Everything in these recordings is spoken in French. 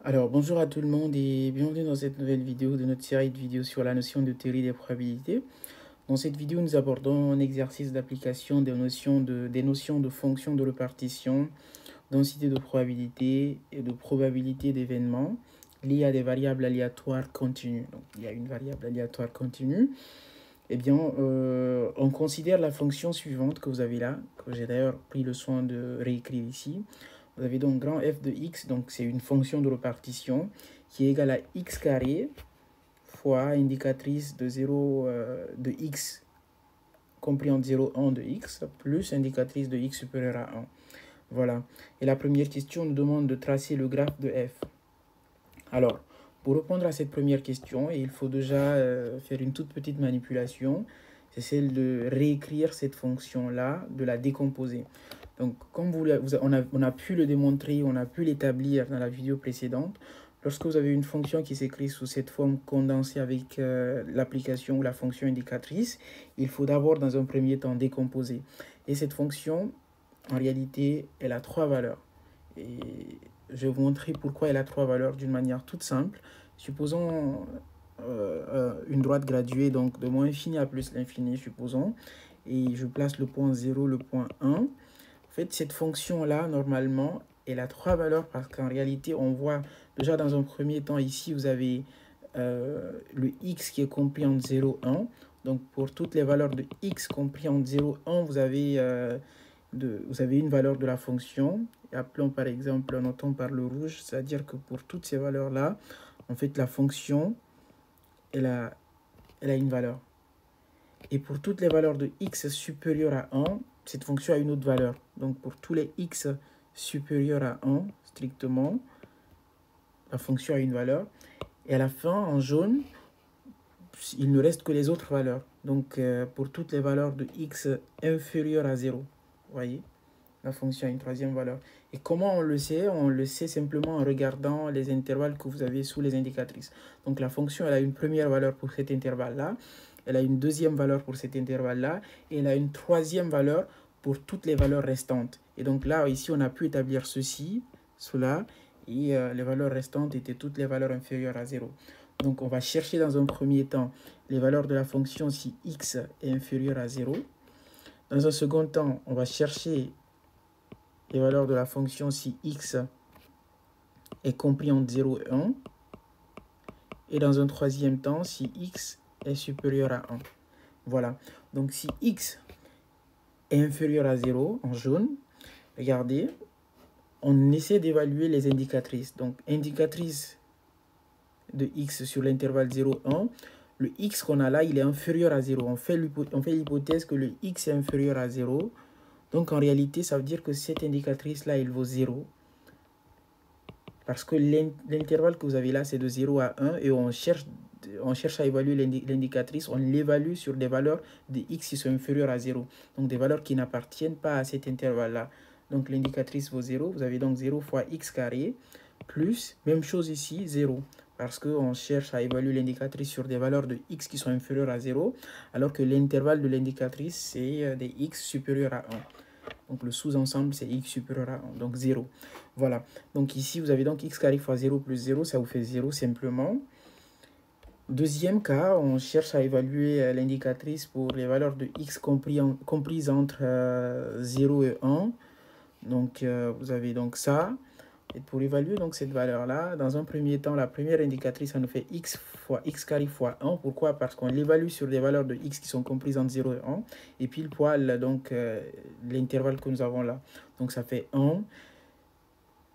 Alors, bonjour à tout le monde et bienvenue dans cette nouvelle vidéo de notre série de vidéos sur la notion de théorie des probabilités. Dans cette vidéo, nous abordons un exercice d'application des notions de fonctions de répartition, densité de probabilité et de probabilité d'événements liées à des variables aléatoires continues. Donc, il y a une variable aléatoire continue. Eh bien, on considère la fonction suivante que vous avez là, que j'ai d'ailleurs pris le soin de réécrire ici. Vous avez donc grand f de x, donc c'est une fonction de répartition qui est égale à x carré fois indicatrice de 0 de x compris entre 0 1 de x plus indicatrice de x supérieur à 1. Voilà. Et la première question nous demande de tracer le graphe de f. Alors, pour répondre à cette première question, il faut déjà faire une toute petite manipulation. C'est celle de réécrire cette fonction-là, de la décomposer. Donc, comme on a pu le démontrer, on a pu l'établir dans la vidéo précédente, lorsque vous avez une fonction qui s'écrit sous cette forme condensée avec l'application ou la fonction indicatrice, il faut d'abord, dans un premier temps, décomposer. Et cette fonction, en réalité, elle a trois valeurs. Et je vais vous montrer pourquoi elle a trois valeurs d'une manière toute simple. Supposons une droite graduée, donc de moins infini à plus l'infini, supposons. Et je place le point 0, le point 1. En fait, cette fonction-là, normalement, elle a trois valeurs parce qu'en réalité, on voit déjà dans un premier temps ici, vous avez le x qui est compris entre 0 et 1. Donc, pour toutes les valeurs de x compris entre 0 et 1, vous avez une valeur de la fonction. Et appelons par exemple, notons par le rouge, c'est-à-dire que pour toutes ces valeurs-là, en fait, la fonction, elle a une valeur. Et pour toutes les valeurs de x supérieures à 1, cette fonction a une autre valeur. Donc pour tous les x supérieurs à 1, strictement, la fonction a une valeur. Et à la fin, en jaune, il ne reste que les autres valeurs. Donc pour toutes les valeurs de x inférieures à 0, vous voyez, la fonction a une troisième valeur. Et comment on le sait? On le sait simplement en regardant les intervalles que vous avez sous les indicatrices. Donc la fonction, elle a une première valeur pour cet intervalle-là. Elle a une deuxième valeur pour cet intervalle-là. Et elle a une troisième valeur pour toutes les valeurs restantes. Et donc là, ici, on a pu établir ceci, cela. Et les valeurs restantes étaient toutes les valeurs inférieures à 0. Donc on va chercher dans un premier temps les valeurs de la fonction si x est inférieur à 0. Dans un second temps, on va chercher les valeurs de la fonction si x est compris entre 0 et 1. Et dans un troisième temps, si x est supérieur à 1. Voilà. Donc si x est inférieur à 0, en jaune, regardez, on essaie d'évaluer les indicatrices. Donc indicatrice de x sur l'intervalle 0,1, le x qu'on a là, il est inférieur à 0. On fait l'hypothèse que le x est inférieur à 0. Donc en réalité, ça veut dire que cette indicatrice-là, elle vaut 0. Parce que l'intervalle que vous avez là, c'est de 0 à 1 et on cherche à évaluer l'indicatrice, on l'évalue sur des valeurs de x qui sont inférieures à 0. Donc des valeurs qui n'appartiennent pas à cet intervalle-là. Donc l'indicatrice vaut 0. Vous avez donc 0 fois x carré plus, même chose ici, 0. Parce qu'on cherche à évaluer l'indicatrice sur des valeurs de x qui sont inférieures à 0, alors que l'intervalle de l'indicatrice, c'est des x supérieurs à 1. Donc le sous-ensemble, c'est x supérieur à 1, donc 0. Voilà. Donc ici, vous avez donc x carré fois 0 plus 0, ça vous fait 0 simplement. Deuxième cas, on cherche à évaluer l'indicatrice pour les valeurs de x comprises entre 0 et 1. Donc vous avez donc ça. Et pour évaluer donc cette valeur-là, dans un premier temps, la première indicatrice, ça nous fait x fois x carré fois 1. Pourquoi? Parce qu'on l'évalue sur des valeurs de x qui sont comprises entre 0 et 1. Et pile poil, donc, l'intervalle que nous avons là. Donc ça fait 1,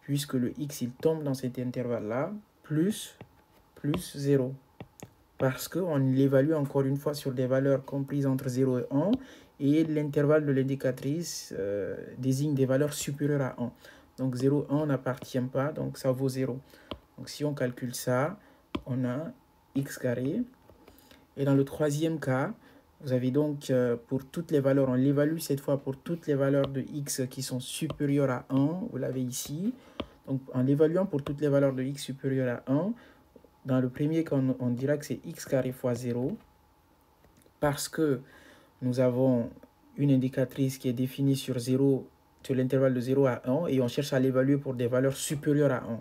puisque le x, il tombe dans cet intervalle-là, plus 0. Parce qu'on l'évalue encore une fois sur des valeurs comprises entre 0 et 1. Et l'intervalle de l'indicatrice désigne des valeurs supérieures à 1. Donc 0, 1 n'appartient pas, donc ça vaut 0. Donc si on calcule ça, on a x carré. Et dans le troisième cas, vous avez donc pour toutes les valeurs, on l'évalue cette fois pour toutes les valeurs de x qui sont supérieures à 1. Vous l'avez ici. Donc en l'évaluant pour toutes les valeurs de x supérieures à 1, dans le premier cas, on dira que c'est x carré fois 0. Parce que nous avons une indicatrice qui est définie sur 0, sur l'intervalle de 0 à 1, et on cherche à l'évaluer pour des valeurs supérieures à 1.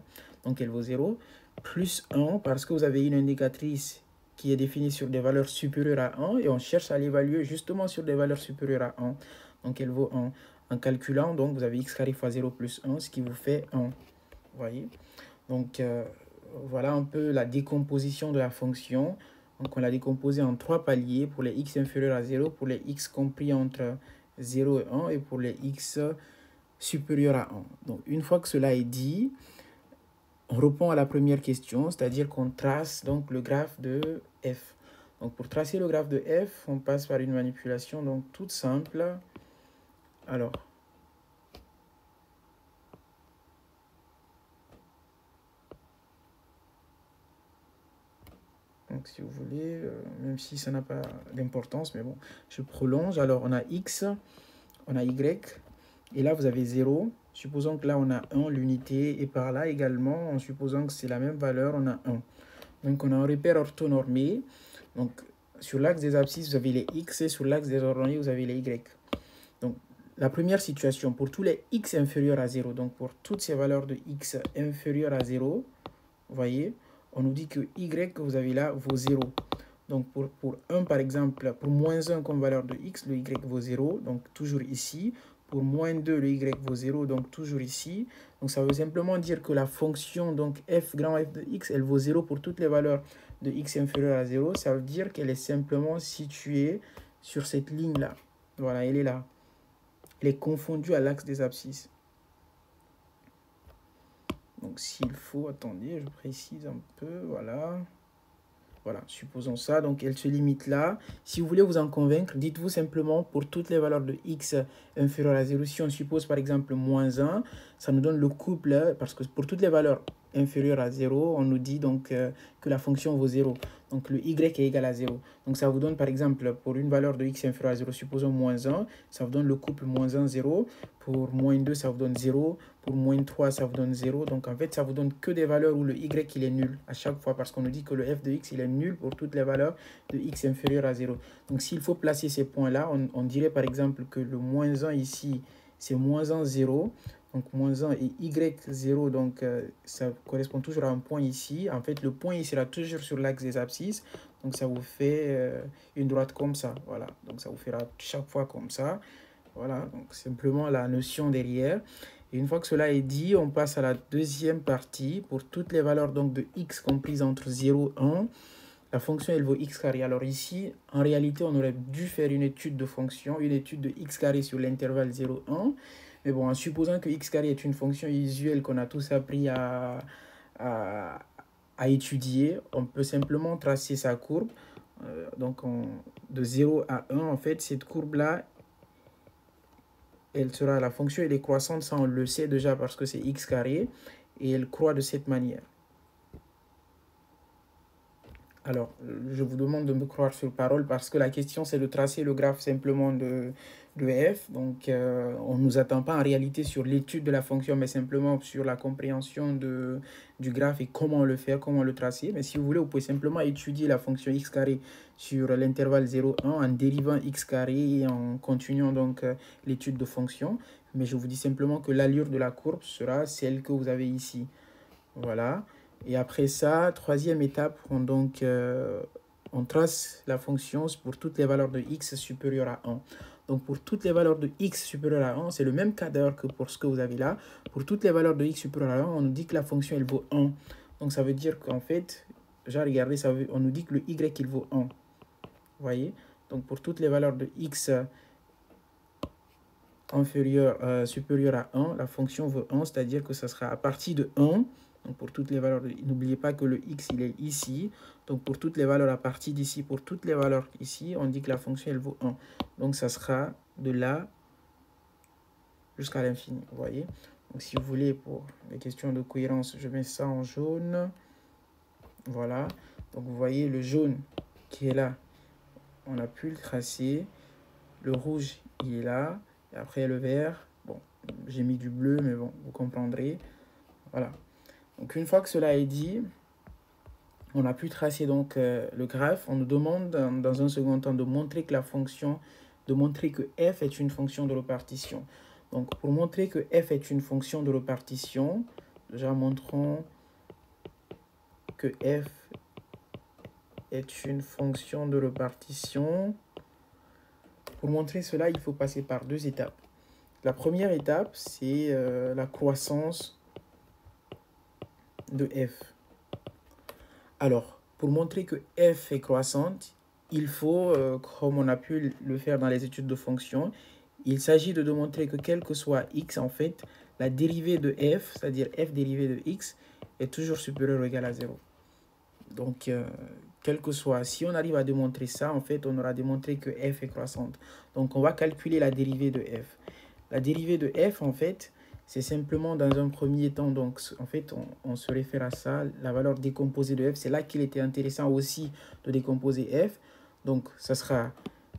donc elle vaut 0, plus 1 parce que vous avez une indicatrice qui est définie sur des valeurs supérieures à 1 et on cherche à l'évaluer justement sur des valeurs supérieures à 1. Donc elle vaut 1. En calculant, donc vous avez x carré fois 0 plus 1, ce qui vous fait 1. Vous voyez? Donc voilà un peu la décomposition de la fonction. Donc on l'a décomposée en 3 paliers pour les x inférieurs à 0, pour les x compris entre 0 et 1 et pour les x supérieurs à 1. Donc une fois que cela est dit, on répond à la première question, c'est-à-dire qu'on trace donc le graphe de f. Donc pour tracer le graphe de f, on passe par une manipulation donc toute simple. Alors, donc si vous voulez, même si ça n'a pas d'importance, mais bon, je prolonge. Alors on a x, on a y, et là vous avez 0. Supposons que là on a 1, l'unité, et par là également, en supposant que c'est la même valeur, on a 1. Donc on a un repère orthonormé. Donc sur l'axe des abscisses, vous avez les x, et sur l'axe des ordonnées, vous avez les y. Donc la première situation, pour tous les x inférieurs à 0, donc pour toutes ces valeurs de x inférieures à 0, vous voyez, on nous dit que y que vous avez là vaut 0. Donc pour 1 par exemple, pour moins 1 comme valeur de x, le y vaut 0, donc toujours ici. Pour moins 2, le y vaut 0, donc toujours ici. Donc ça veut simplement dire que la fonction donc f grand F de x, elle vaut 0 pour toutes les valeurs de x inférieures à 0. Ça veut dire qu'elle est simplement située sur cette ligne-là. Voilà, elle est là. Elle est confondue à l'axe des abscisses. Donc s'il faut, attendez, je précise un peu, voilà. Voilà, supposons ça. Donc, elle se limite là. Si vous voulez vous en convaincre, dites-vous simplement pour toutes les valeurs de x inférieures à 0. Si on suppose par exemple moins 1, ça nous donne le couple, parce que pour toutes les valeurs inférieures à 0, on nous dit donc que la fonction vaut 0. Donc, le y est égal à 0. Donc, ça vous donne par exemple pour une valeur de x inférieure à 0, supposons moins 1, ça vous donne le couple moins 1, 0. Pour moins 2, ça vous donne 0. Pour moins 3, ça vous donne 0. Donc, en fait, ça vous donne que des valeurs où le y il est nul à chaque fois parce qu'on nous dit que le f de x il est nul pour toutes les valeurs de x inférieures à 0. Donc, s'il faut placer ces points-là, on dirait par exemple que le moins 1 ici, c'est moins 1, 0. Donc, moins 1 et y 0, donc ça correspond toujours à un point ici. En fait, le point il sera toujours sur l'axe des abscisses. Donc, ça vous fait une droite comme ça. Voilà. Donc, ça vous fera chaque fois comme ça. Voilà. Donc, simplement la notion derrière. Et une fois que cela est dit, on passe à la deuxième partie. Pour toutes les valeurs donc, de x comprises entre 0 et 1, la fonction elle vaut x carré. Alors ici, en réalité, on aurait dû faire une étude de fonction, une étude de x carré sur l'intervalle 0, 1. Mais bon, en supposant que x carré est une fonction usuelle qu'on a tous appris à étudier, on peut simplement tracer sa courbe. Donc de 0 à 1, en fait, cette courbe-là, elle sera, la fonction elle est croissante, ça on le sait déjà parce que c'est x carré, et elle croît de cette manière. Alors, je vous demande de me croire sur parole parce que la question c'est de tracer le graphe simplement de f. Donc, on ne nous attend pas en réalité sur l'étude de la fonction, mais simplement sur la compréhension du graphe et comment le faire, comment le tracer. Mais si vous voulez, vous pouvez simplement étudier la fonction x carré sur l'intervalle 0, 1 en dérivant x carré et en continuant donc l'étude de fonction. Mais je vous dis simplement que l'allure de la courbe sera celle que vous avez ici. Voilà. Et après ça, troisième étape, on trace la fonction pour toutes les valeurs de x supérieures à 1. Donc pour toutes les valeurs de x supérieures à 1, c'est le même cas d'ailleurs que pour ce que vous avez là. Pour toutes les valeurs de x supérieures à 1, on nous dit que la fonction elle vaut 1. Donc ça veut dire qu'en fait, déjà regardez, on nous dit que le y il vaut 1. Vous voyez? Donc pour toutes les valeurs de x supérieures à 1, la fonction vaut 1, c'est-à-dire que ça sera à partir de 1. Donc pour toutes les valeurs, n'oubliez pas que le x il est ici. Donc pour toutes les valeurs à partir d'ici, pour toutes les valeurs ici, on dit que la fonction elle vaut 1. Donc ça sera de là jusqu'à l'infini, vous voyez. Donc si vous voulez, pour les questions de cohérence, je mets ça en jaune. Voilà. Donc vous voyez le jaune qui est là, on a pu le tracer. Le rouge il est là. Et après le vert, bon, j'ai mis du bleu, mais bon, vous comprendrez. Voilà. Donc une fois que cela est dit, on a pu tracer donc le graphe. On nous demande dans un second temps de montrer que la fonction, de montrer que f est une fonction de répartition. Donc pour montrer que f est une fonction de répartition, déjà montrons que f est une fonction de répartition. Pour montrer cela, il faut passer par deux étapes. La première étape, c'est la croissance de f. Alors, pour montrer que f est croissante, il faut, comme on a pu le faire dans les études de fonctions, il s'agit de démontrer que quel que soit x, en fait, la dérivée de f, c'est-à-dire f dérivée de x, est toujours supérieure ou égale à 0. Donc, quel que soit, si on arrive à démontrer ça, en fait, on aura démontré que f est croissante. Donc, on va calculer la dérivée de f. La dérivée de f, en fait, c'est simplement dans un premier temps, donc en fait, on se réfère à ça, la valeur décomposée de f. C'est là qu'il était intéressant aussi de décomposer f. Donc, ça sera,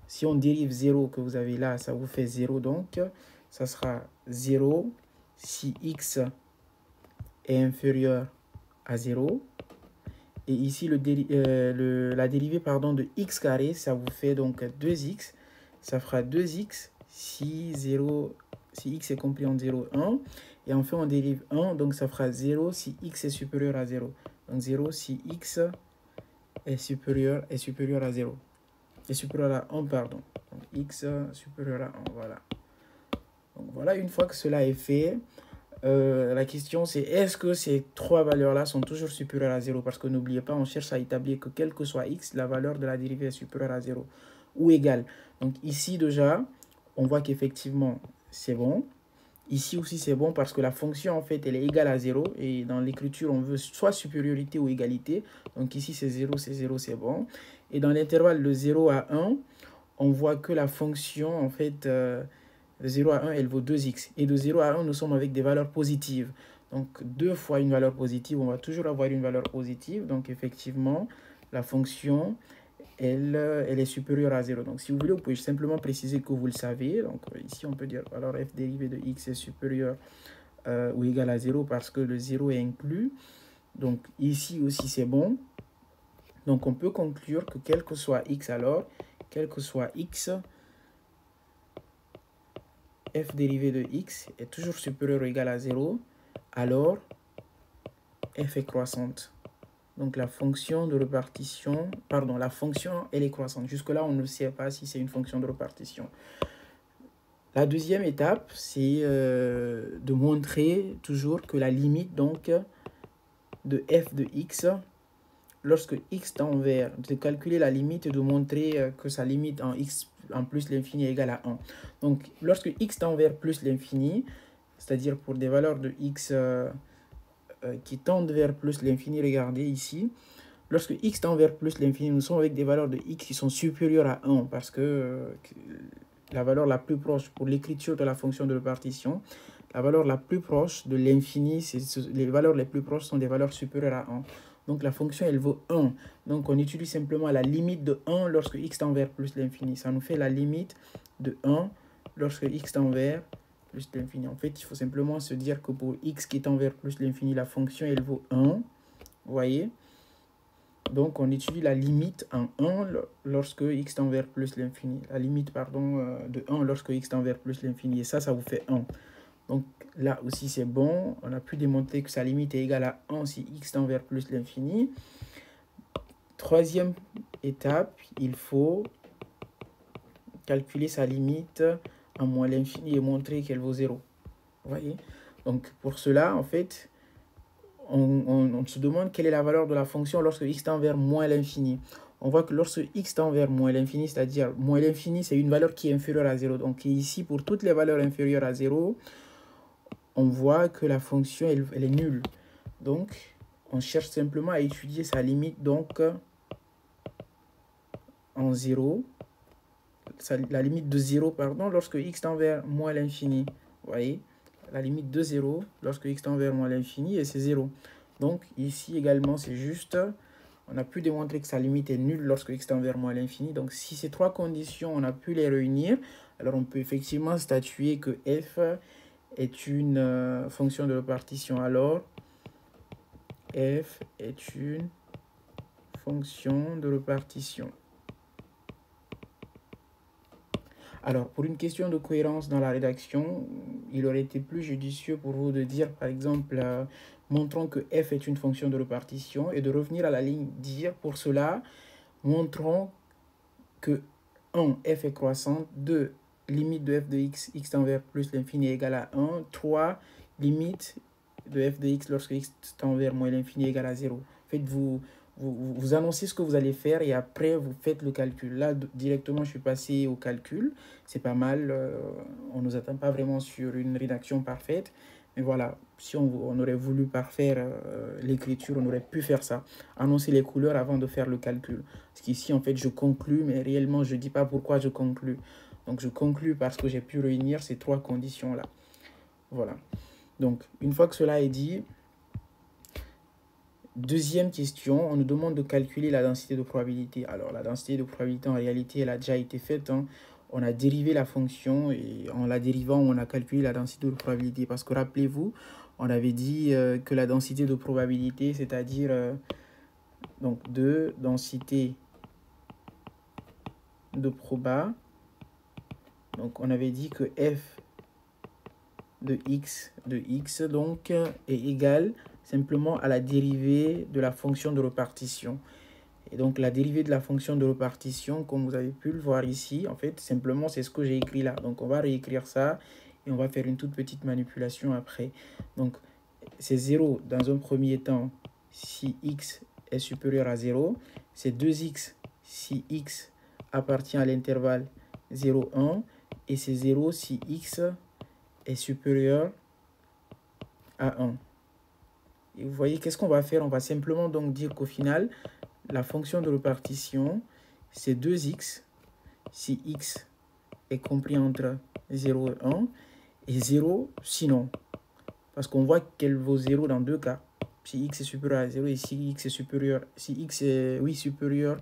si on dérive 0 que vous avez là, ça vous fait 0. Donc, ça sera 0 si x est inférieur à 0. Et ici, la dérivée de x carré, ça vous fait donc 2x. Ça fera 2x si x est compris en 0, 1. Et enfin, on dérive 1, donc ça fera 0 si x est supérieur à 0. Donc 0 si x est supérieur à 0. Est supérieur à 1, pardon. Donc x supérieur à 1, voilà. Donc voilà, une fois que cela est fait, la question c'est est-ce que ces trois valeurs-là sont toujours supérieures à 0? Parce que n'oubliez pas, on cherche à établir que quel que soit x, la valeur de la dérivée est supérieure à 0 ou égale. Donc ici déjà, on voit qu'effectivement c'est bon. Ici aussi c'est bon parce que la fonction en fait elle est égale à 0 et dans l'écriture on veut soit supériorité ou égalité. Donc ici c'est 0, c'est bon. Et dans l'intervalle de 0 à 1, on voit que la fonction en fait de 0 à 1 elle vaut 2x. Et de 0 à 1 nous sommes avec des valeurs positives. Donc 2 fois une valeur positive, on va toujours avoir une valeur positive. Donc effectivement la fonction elle est supérieure à 0. Donc, si vous voulez, vous pouvez simplement préciser que vous le savez. Donc, ici, on peut dire, alors, f dérivée de x est supérieur ou égal à 0 parce que le 0 est inclus. Donc, ici aussi, c'est bon. Donc, on peut conclure que quel que soit x, alors, quel que soit x, f dérivée de x est toujours supérieur ou égal à 0. Alors, f est croissante. Donc, la fonction de répartition, pardon, la fonction, elle est croissante. Jusque-là, on ne sait pas si c'est une fonction de répartition. La deuxième étape, c'est de montrer toujours que la limite donc, de f de x, lorsque x tend vers, de calculer la limite et de montrer que sa limite en x en plus l'infini est égale à 1. Donc, lorsque x tend vers plus l'infini, c'est-à-dire pour des valeurs de x qui tendent vers plus l'infini, regardez ici, lorsque x tend vers plus l'infini, nous sommes avec des valeurs de x qui sont supérieures à 1 parce que la valeur la plus proche pour l'écriture de la fonction de répartition, la valeur la plus proche de l'infini, les valeurs les plus proches sont des valeurs supérieures à 1. Donc la fonction, elle vaut 1. Donc on utilise simplement la limite de 1 lorsque x tend vers plus l'infini. Ça nous fait la limite de 1 lorsque x tend vers plus l'infini. En fait, il faut simplement se dire que pour x qui tend vers plus l'infini, la fonction, elle vaut 1. Vous voyez? Donc, on utilise la limite en 1 lorsque x tend vers plus l'infini. La limite, pardon, de 1 lorsque x tend vers plus l'infini. Et ça vous fait 1. Donc, là aussi, c'est bon. On a pu démontrer que sa limite est égale à 1 si x tend vers plus l'infini. Troisième étape, il faut calculer sa limite en moins l'infini et montrer qu'elle vaut 0. Vous voyez? Donc, pour cela, en fait, on se demande quelle est la valeur de la fonction lorsque x tend vers moins l'infini. On voit que lorsque x tend vers moins l'infini, c'est-à-dire moins l'infini, c'est une valeur qui est inférieure à 0. Donc ici, pour toutes les valeurs inférieures à 0, on voit que la fonction, elle est nulle. Donc, on cherche simplement à étudier sa limite donc en 0. La limite de 0, pardon, lorsque x tend vers moins l'infini. Vous voyez? La limite de 0 lorsque x tend vers moins l'infini et c'est 0. Donc ici également c'est juste, on a pu démontrer que sa limite est nulle lorsque x tend vers moins l'infini. Donc si ces trois conditions on a pu les réunir, alors on peut effectivement statuer que f est une fonction de répartition. Alors f est une fonction de répartition. Alors, pour une question de cohérence dans la rédaction, il aurait été plus judicieux pour vous de dire, par exemple, montrons que f est une fonction de répartition et de revenir à la ligne dire, pour cela, montrons que 1, f est croissante, 2, limite de f de x, x tend vers plus l'infini égale à 1, 3, limite de f de x lorsque x tend vers moins l'infini égale à 0. En fait, vous annoncez ce que vous allez faire et après vous faites le calcul. Là, directement, je suis passé au calcul. C'est pas mal. On ne nous attend pas vraiment sur une rédaction parfaite. Mais voilà, si on aurait voulu parfaire l'écriture, on aurait pu faire ça. Annoncer les couleurs avant de faire le calcul. Parce qu'ici, en fait, je conclus, mais réellement, je ne dis pas pourquoi je conclus. Donc, je conclus parce que j'ai pu réunir ces trois conditions-là. Voilà. Donc, une fois que cela est dit, deuxième question, on nous demande de calculer la densité de probabilité. Alors, la densité de probabilité, en réalité, elle a déjà été faite. Hein. On a dérivé la fonction et en la dérivant, on a calculé la densité de probabilité. Parce que rappelez-vous, on avait dit que la densité de probabilité, c'est-à-dire donc de densité de proba. Donc, on avait dit que f de x donc est égal simplement à la dérivée de la fonction de répartition. Et donc la dérivée de la fonction de répartition, comme vous avez pu le voir ici, en fait, simplement c'est ce que j'ai écrit là. Donc on va réécrire ça et on va faire une toute petite manipulation après. Donc c'est 0 dans un premier temps si x est supérieur à 0. C'est 2x si x appartient à l'intervalle 0, 1. Et c'est 0 si x est supérieur à 1. Et vous voyez, qu'est-ce qu'on va faire? On va simplement donc dire qu'au final, la fonction de répartition, c'est 2x si x est compris entre 0 et 1, et 0 sinon. Parce qu'on voit qu'elle vaut 0 dans deux cas. Si x est supérieur à 0 et si x est supérieur, si x est, oui, supérieur,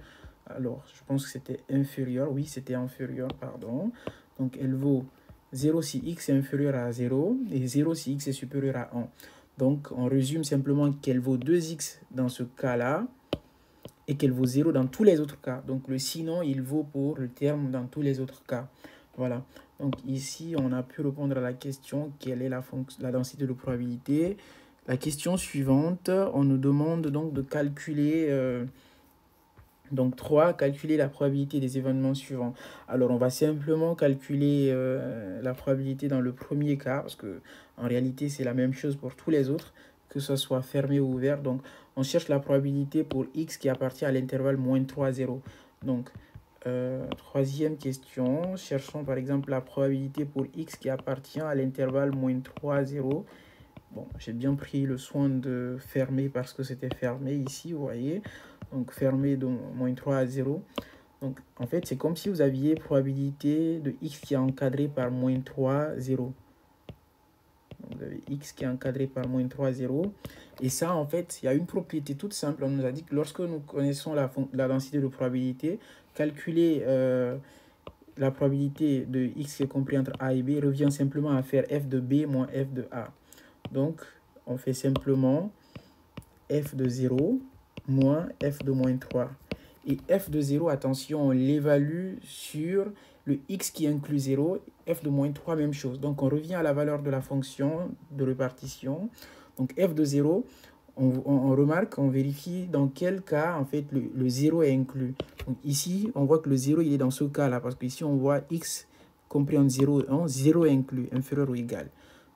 alors je pense que c'était inférieur, oui, c'était inférieur, pardon. Donc elle vaut 0 si x est inférieur à 0 et 0 si x est supérieur à 1. Donc, on résume simplement qu'elle vaut 2x dans ce cas-là et qu'elle vaut 0 dans tous les autres cas. Donc, le sinon, il vaut pour le terme dans tous les autres cas. Voilà. Donc, ici, on a pu répondre à la question quelle est la densité de probabilité. La question suivante, on nous demande donc de calculer... Donc 3, calculer la probabilité des événements suivants. Alors on va simplement calculer la probabilité dans le premier cas, parce que en réalité c'est la même chose pour tous les autres, que ce soit fermé ou ouvert. Donc on cherche la probabilité pour x qui appartient à l'intervalle moins 3, 0. Donc troisième question, cherchons par exemple la probabilité pour x qui appartient à l'intervalle moins 3, 0. Bon, j'ai bien pris le soin de fermer parce que c'était fermé ici, vous voyez. Donc fermé de moins 3 à 0. Donc en fait, c'est comme si vous aviez probabilité de x qui est encadré par moins 3, 0. Donc vous avez x qui est encadré par moins 3, 0. Et ça, en fait, il y a une propriété toute simple. On nous a dit que lorsque nous connaissons la densité de probabilité, calculer la probabilité de x qui est compris entre a et b revient simplement à faire f de b moins f de a. Donc, on fait simplement f de 0 moins f de moins 3. Et f de 0, attention, on l'évalue sur le x qui inclut 0. F de moins 3, même chose. Donc, on revient à la valeur de la fonction de répartition. Donc, f de 0, on remarque, on vérifie dans quel cas, en fait, le 0 est inclus. Donc, ici, on voit que le 0, il est dans ce cas-là. Parce qu'ici, on voit x compris entre 0 et 1. 0 est inclus, inférieur ou égal.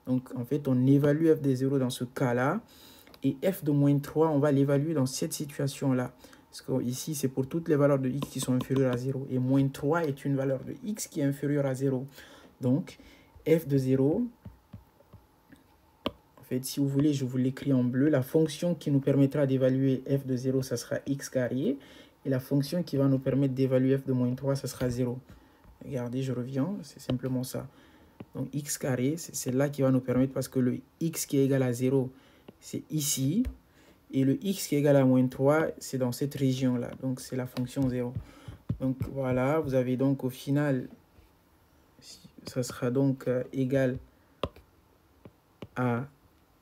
Donc, en fait, on évalue f de 0 dans ce cas-là. Et f de moins 3, on va l'évaluer dans cette situation-là. Parce que ici, c'est pour toutes les valeurs de x qui sont inférieures à 0. Et moins 3 est une valeur de x qui est inférieure à 0. Donc, f de 0, en fait, si vous voulez, je vous l'écris en bleu. La fonction qui nous permettra d'évaluer f de 0, ça sera x carré. Et la fonction qui va nous permettre d'évaluer f de moins 3, ça sera 0. Regardez, je reviens, c'est simplement ça. Donc, x carré, c'est là qui va nous permettre, parce que le x qui est égal à 0, c'est ici. Et le x qui est égal à moins 3, c'est dans cette région-là. Donc, c'est la fonction 0. Donc, voilà, vous avez donc au final, ça sera donc égal à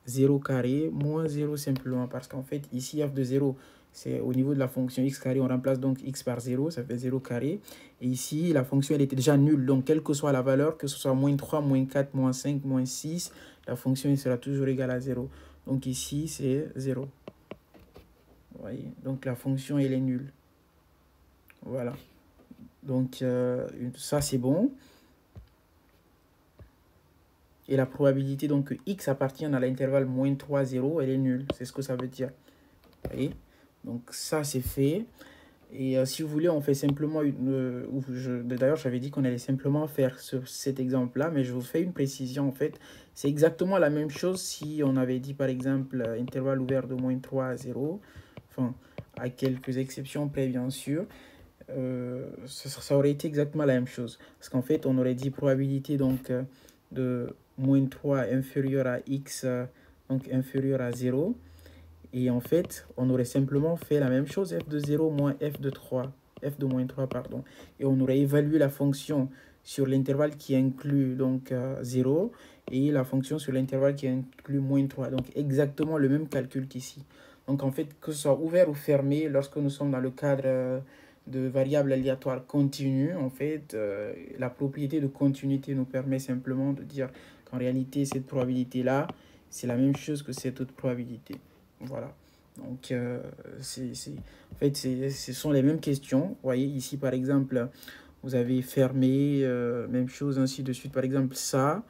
0 carré moins 0 simplement. Parce qu'en fait, ici, f de 0, c'est au niveau de la fonction x carré, on remplace donc x par 0, ça fait 0 carré. Et ici, la fonction, elle était déjà nulle. Donc, quelle que soit la valeur, que ce soit moins 3, moins 4, moins 5, moins 6, la fonction elle sera toujours égale à 0. Donc, ici, c'est 0. Vous voyez? Donc, la fonction, elle est nulle. Voilà. Donc, ça, c'est bon. Et la probabilité donc, que x appartienne à l'intervalle moins 3, 0, elle est nulle. C'est ce que ça veut dire. Vous voyez? Donc, ça, c'est fait. Et si vous voulez, on fait simplement une... D'ailleurs, j'avais dit qu'on allait simplement faire cet exemple-là, mais je vous fais une précision, en fait. C'est exactement la même chose si on avait dit, par exemple, intervalle ouvert de moins 3 à 0. Enfin, à quelques exceptions près, bien sûr. Ça aurait été exactement la même chose. Parce qu'en fait, on aurait dit probabilité donc, de moins 3 inférieur à x, donc inférieur à 0. Et en fait, on aurait simplement fait la même chose, f de 0 moins f de 3, f de moins 3, pardon. Et on aurait évalué la fonction sur l'intervalle qui inclut donc 0 et la fonction sur l'intervalle qui inclut moins 3. Donc exactement le même calcul qu'ici. Donc en fait, que ce soit ouvert ou fermé, lorsque nous sommes dans le cadre de variables aléatoires continues, en fait, la propriété de continuité nous permet simplement de dire qu'en réalité, cette probabilité-là, c'est la même chose que cette autre probabilité. Voilà. Donc, en fait, ce sont les mêmes questions. Vous voyez, ici, par exemple, vous avez fermé, même chose, ainsi de suite. Par exemple, ça,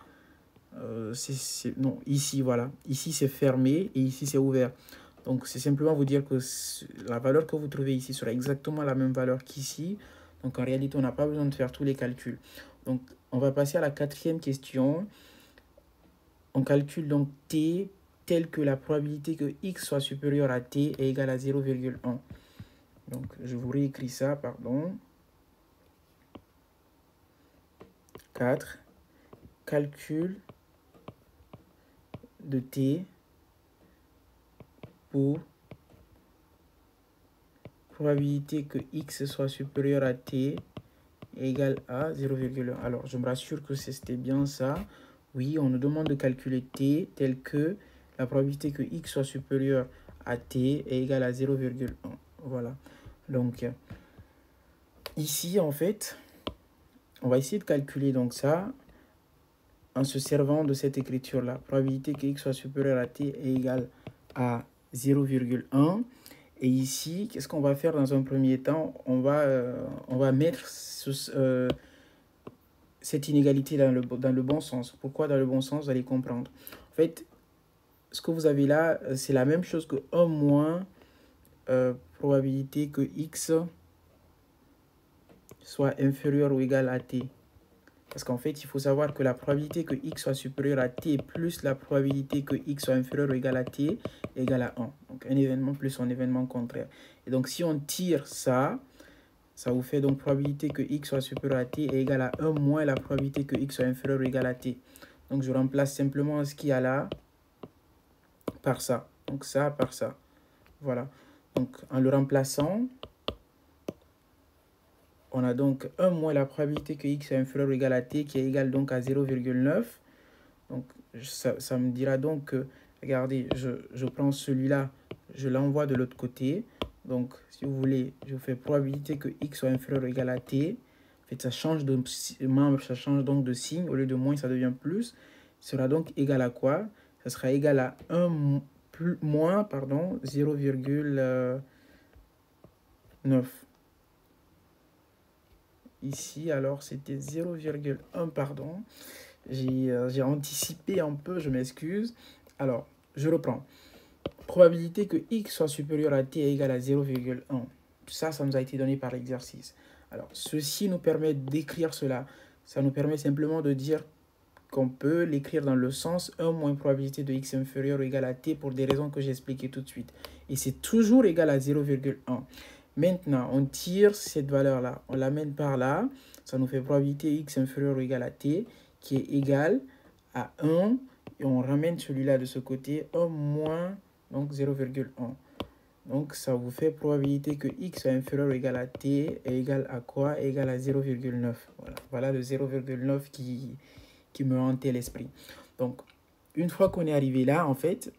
non, ici, voilà. Ici, c'est fermé et ici, c'est ouvert. Donc, c'est simplement vous dire que la valeur que vous trouvez ici sera exactement la même valeur qu'ici. Donc, en réalité, on n'a pas besoin de faire tous les calculs. Donc, on va passer à la quatrième question. On calcule donc t tel que la probabilité que x soit supérieur à t est égale à 0,1. Donc, je vous réécris ça, pardon. 4. Calcul de t pour probabilité que x soit supérieur à t est égal à 0,1. Alors, je me rassure que c'était bien ça. Oui, on nous demande de calculer t tel que la probabilité que x soit supérieur à t est égale à 0,1. Voilà. Donc, ici, en fait, on va essayer de calculer donc ça en se servant de cette écriture-là. Probabilité que x soit supérieur à t est égale à 0,1. Et ici, qu'est-ce qu'on va faire dans un premier temps? On va mettre cette inégalité dans le bon sens. Pourquoi dans le bon sens? Vous allez comprendre. En fait, ce que vous avez là, c'est la même chose que 1 moins probabilité que x soit inférieur ou égal à t. Parce qu'en fait, il faut savoir que la probabilité que x soit supérieur à t plus la probabilité que x soit inférieur ou égal à t est égale à 1. Donc, un événement plus un événement contraire. Et donc, si on tire ça, ça vous fait donc probabilité que x soit supérieur à t est égale à 1 moins la probabilité que x soit inférieur ou égal à t. Donc, je remplace simplement ce qu'il y a là par ça. Donc, ça par ça. Voilà. Donc, en le remplaçant, on a donc 1 moins la probabilité que x est inférieur ou égal à t qui est égal donc à 0,9. Donc, ça me dira donc que, regardez, je prends celui-là, je l'envoie de l'autre côté. Donc, si vous voulez, je fais probabilité que x soit inférieur ou égal à t. En fait, ça change de membre, ça change donc de signe. Au lieu de moins, ça devient plus. Ça sera donc égal à quoi? Ça sera égal à 1 moins, pardon, 0,9. Ici, alors, c'était 0,1, pardon. J'ai anticipé un peu, je m'excuse. Alors, je reprends. Probabilité que x soit supérieur à t est égal à 0,1. Ça nous a été donné par l'exercice. Alors, ceci nous permet d'écrire cela. Ça nous permet simplement de dire qu'on peut l'écrire dans le sens 1 moins probabilité de x inférieur ou égal à t pour des raisons que j'ai expliquées tout de suite. Et c'est toujours égal à 0,1. Maintenant, on tire cette valeur-là, on l'amène par là, ça nous fait probabilité x inférieur ou égal à t qui est égal à 1 et on ramène celui-là de ce côté, 1 moins donc 0,1. Donc ça vous fait probabilité que x soit inférieur ou égal à t est égal à quoi? Est égal à 0,9. Voilà le 0,9 qui me hantait l'esprit. Donc une fois qu'on est arrivé là, en fait,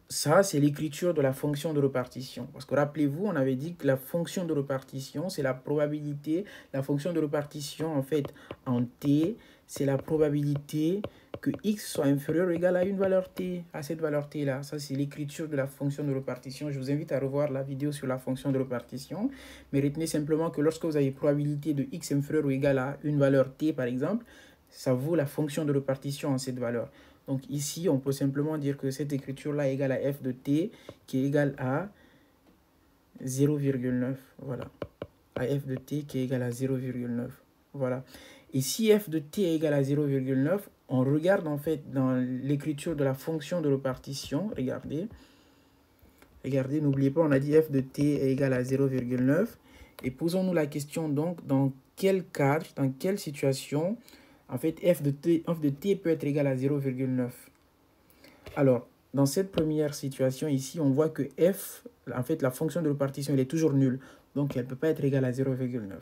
ça, c'est l'écriture de la fonction de répartition. Parce que rappelez-vous, on avait dit que la fonction de répartition, c'est la probabilité. La fonction de répartition, en fait, en t, c'est la probabilité que x soit inférieur ou égal à une valeur t, à cette valeur t-là. Ça, c'est l'écriture de la fonction de répartition. Je vous invite à revoir la vidéo sur la fonction de répartition. Mais retenez simplement que lorsque vous avez probabilité de x inférieur ou égal à une valeur t, par exemple, ça vaut la fonction de répartition en cette valeur. Donc ici, on peut simplement dire que cette écriture-là est égale à f de t qui est égal à 0,9. Voilà. À f de t qui est égal à 0,9. Voilà. Et si f de t est égal à 0,9, on regarde en fait dans l'écriture de la fonction de répartition. Regardez. Regardez, n'oubliez pas, on a dit f de t est égal à 0,9. Et posons-nous la question donc, dans quel cadre, dans quelle situation, en fait, f de t peut être égal à 0,9. Alors, dans cette première situation ici, on voit que f, en fait, la fonction de répartition, elle est toujours nulle. Donc, elle ne peut pas être égale à 0,9.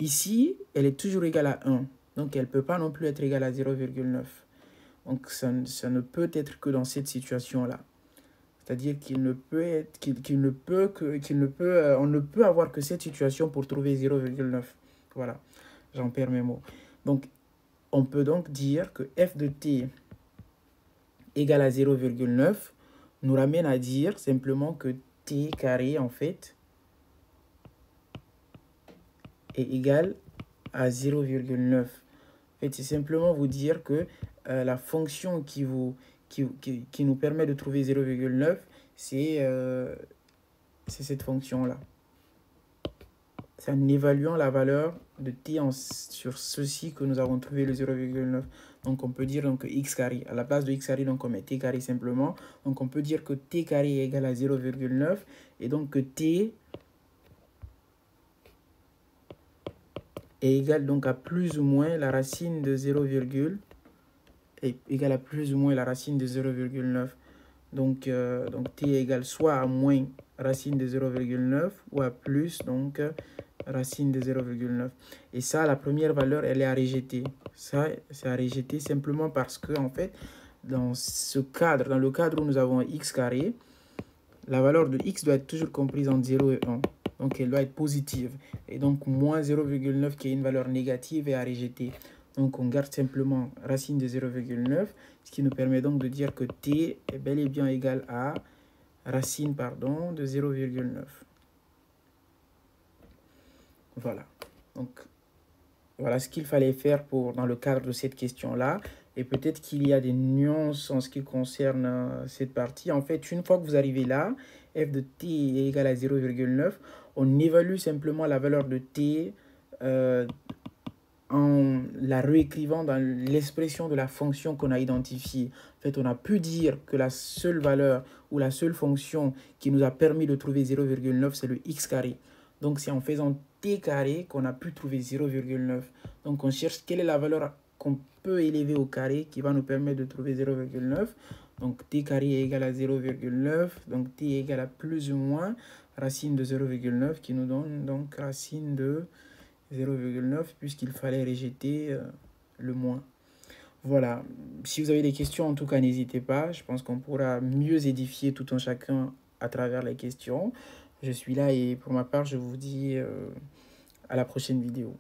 Ici, elle est toujours égale à 1. Donc, elle ne peut pas non plus être égale à 0,9. Donc, ça ne peut être que dans cette situation-là. C'est-à-dire qu'il ne peut être, on ne peut avoir que cette situation pour trouver 0,9. Voilà, j'en perds mes mots. Donc, on peut donc dire que f de t égale à 0,9 nous ramène à dire simplement que t carré, en fait, est égal à 0,9. En fait, c'est simplement vous dire que la fonction qui nous permet de trouver 0,9, c'est cette fonction-là. C'est en évaluant la valeur de t sur ceci que nous avons trouvé le 0,9. Donc on peut dire donc, que x carré, à la place de x carré, donc on met t carré simplement. Donc on peut dire que t carré est égal à 0,9 et donc que t est égal donc à plus ou moins la racine de 0, est égal à plus ou moins la racine de 0,9. Donc t est égal soit à moins racine de 0,9 ou à plus donc racine de 0,9. Et ça, la première valeur, elle est à rejeter. Ça, c'est à rejeter simplement parce que, en fait, dans ce cadre, dans le cadre où nous avons x carré, la valeur de x doit être toujours comprise entre 0 et 1. Donc, elle doit être positive. Et donc, moins 0,9 qui est une valeur négative est à rejeter. Donc, on garde simplement racine de 0,9, ce qui nous permet donc de dire que t est bel et bien égal à racine, pardon, de 0,9. Voilà. Donc, voilà ce qu'il fallait faire dans le cadre de cette question-là. Et peut-être qu'il y a des nuances en ce qui concerne cette partie. En fait, une fois que vous arrivez là, f de t est égal à 0,9, on évalue simplement la valeur de t en la réécrivant dans l'expression de la fonction qu'on a identifiée. En fait, on a pu dire que la seule valeur ou la seule fonction qui nous a permis de trouver 0,9, c'est le x carré. Donc, c'est en faisant t carré qu'on a pu trouver 0,9. Donc, on cherche quelle est la valeur qu'on peut élever au carré qui va nous permettre de trouver 0,9. Donc, t carré est égal à 0,9. Donc, t est égal à plus ou moins racine de 0,9 qui nous donne donc racine de 0,9 puisqu'il fallait rejeter le moins. Voilà. Si vous avez des questions, en tout cas, n'hésitez pas. Je pense qu'on pourra mieux édifier tout un chacun à travers les questions. Je suis là et pour ma part, je vous dis à la prochaine vidéo.